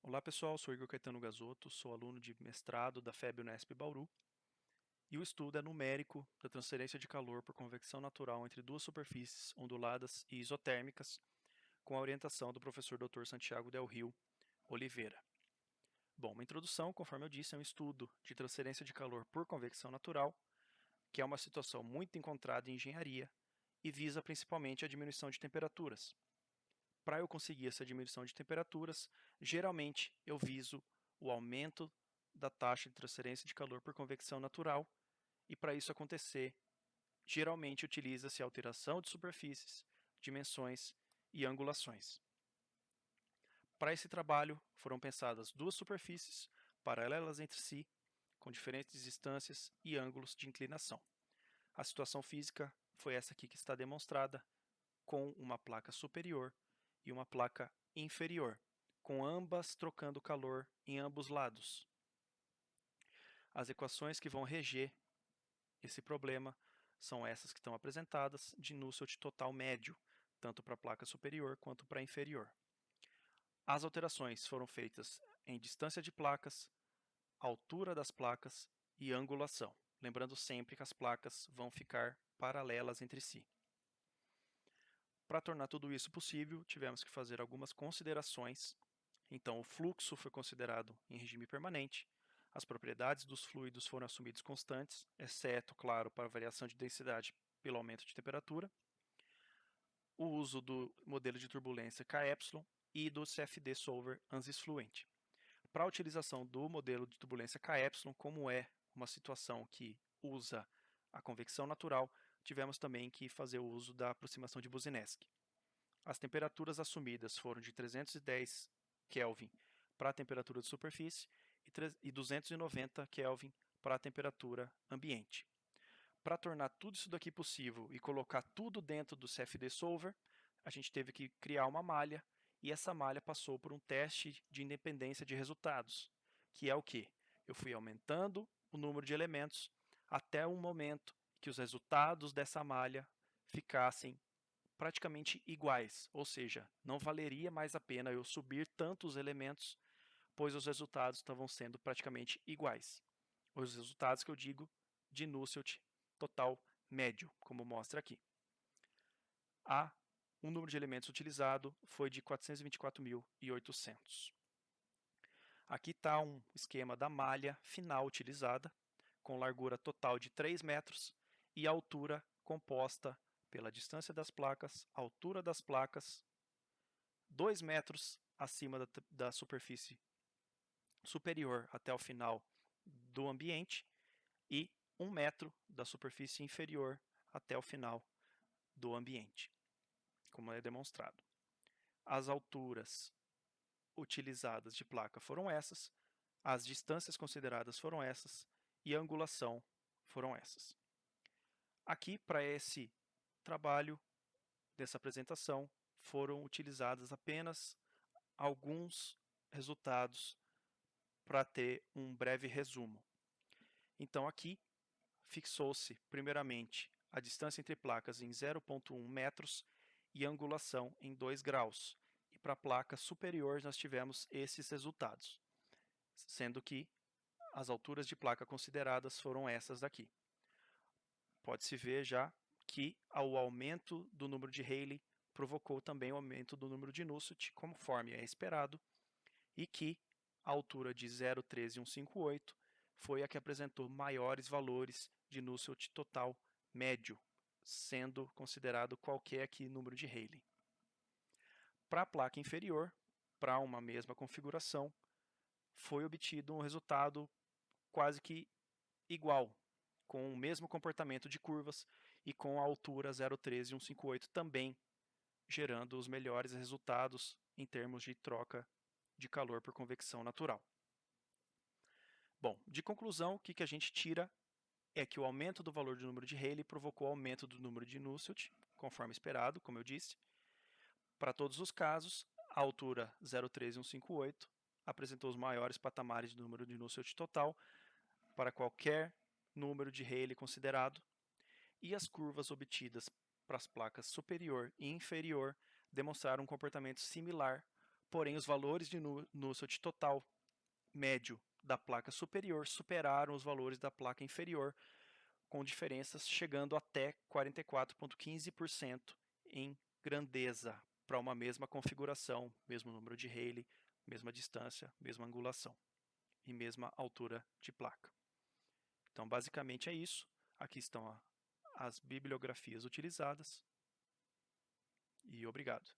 Olá pessoal, sou Igor Caetano Gazotto, sou aluno de mestrado da FEB Unesp Bauru e o estudo é numérico da transferência de calor por convecção natural entre duas superfícies onduladas e isotérmicas com a orientação do professor Dr. Santiago Del Rio Oliveira. Bom, uma introdução, conforme eu disse, é um estudo de transferência de calor por convecção natural, que é uma situação muito encontrada em engenharia e visa principalmente a diminuição de temperaturas. Para eu conseguir essa diminuição de temperaturas, geralmente eu viso o aumento da taxa de transferência de calor por convecção natural, e para isso acontecer, geralmente utiliza-se a alteração de superfícies, dimensões e angulações. Para esse trabalho, foram pensadas duas superfícies paralelas entre si, com diferentes distâncias e ângulos de inclinação. A situação física foi essa aqui que está demonstrada, com uma placa superior e uma placa inferior, com ambas trocando calor em ambos lados. As equações que vão reger esse problema são essas que estão apresentadas de Nusselt total médio, tanto para a placa superior quanto para a inferior. As alterações foram feitas em distância de placas, altura das placas e angulação, lembrando sempre que as placas vão ficar paralelas entre si. Para tornar tudo isso possível, tivemos que fazer algumas considerações. Então, o fluxo foi considerado em regime permanente, as propriedades dos fluidos foram assumidas constantes, exceto, claro, para a variação de densidade pelo aumento de temperatura, o uso do modelo de turbulência KY e do CFD Solver ANSYS Fluent. Para a utilização do modelo de turbulência KY, como é uma situação que usa a convecção natural, tivemos também que fazer o uso da aproximação de Boussinesq. As temperaturas assumidas foram de 310 Kelvin para a temperatura de superfície e 290 Kelvin para a temperatura ambiente. Para tornar tudo isso daqui possível e colocar tudo dentro do CFD Solver, a gente teve que criar uma malha e essa malha passou por um teste de independência de resultados, que é o que? Eu fui aumentando o número de elementos até um momento que os resultados dessa malha ficassem praticamente iguais, ou seja, não valeria mais a pena eu subir tantos elementos, pois os resultados estavam sendo praticamente iguais. Os resultados que eu digo de Nusselt total médio, como mostra aqui. O número de elementos utilizado foi de 424.800. Aqui está um esquema da malha final utilizada, com largura total de 3 metros e altura composta pela distância das placas, altura das placas, 2 metros acima da superfície superior até o final do ambiente e 1 metro da superfície inferior até o final do ambiente, como é demonstrado. As alturas utilizadas de placa foram essas, as distâncias consideradas foram essas e a angulação foram essas. Aqui, para esse trabalho dessa apresentação, foram utilizados apenas alguns resultados para ter um breve resumo. Então, aqui fixou-se, primeiramente, a distância entre placas em 0,1 metros e a angulação em 2 graus. E para a placa superior, nós tivemos esses resultados, sendo que as alturas de placa consideradas foram essas daqui. Pode-se ver já que o aumento do número de Rayleigh provocou também o aumento do número de Nusselt, conforme é esperado, e que a altura de 0,13158 foi a que apresentou maiores valores de Nusselt total médio, sendo considerado qualquer aqui número de Rayleigh. Para a placa inferior, para uma mesma configuração, foi obtido um resultado quase que igual, com o mesmo comportamento de curvas e com a altura 0,13158 também gerando os melhores resultados em termos de troca de calor por convecção natural. Bom, de conclusão, o que a gente tira é que o aumento do valor do número de Rayleigh provocou o aumento do número de Nusselt, conforme esperado, como eu disse. Para todos os casos, a altura 0,13158 apresentou os maiores patamares de número de Nusselt total para qualquer número de Rayleigh considerado, e as curvas obtidas para as placas superior e inferior demonstraram um comportamento similar, porém os valores de Nusselt total médio da placa superior superaram os valores da placa inferior, com diferenças chegando até 44,15% em grandeza para uma mesma configuração, mesmo número de Rayleigh, mesma distância, mesma angulação e mesma altura de placa. Então, basicamente é isso. Aqui estão as bibliografias utilizadas e obrigado.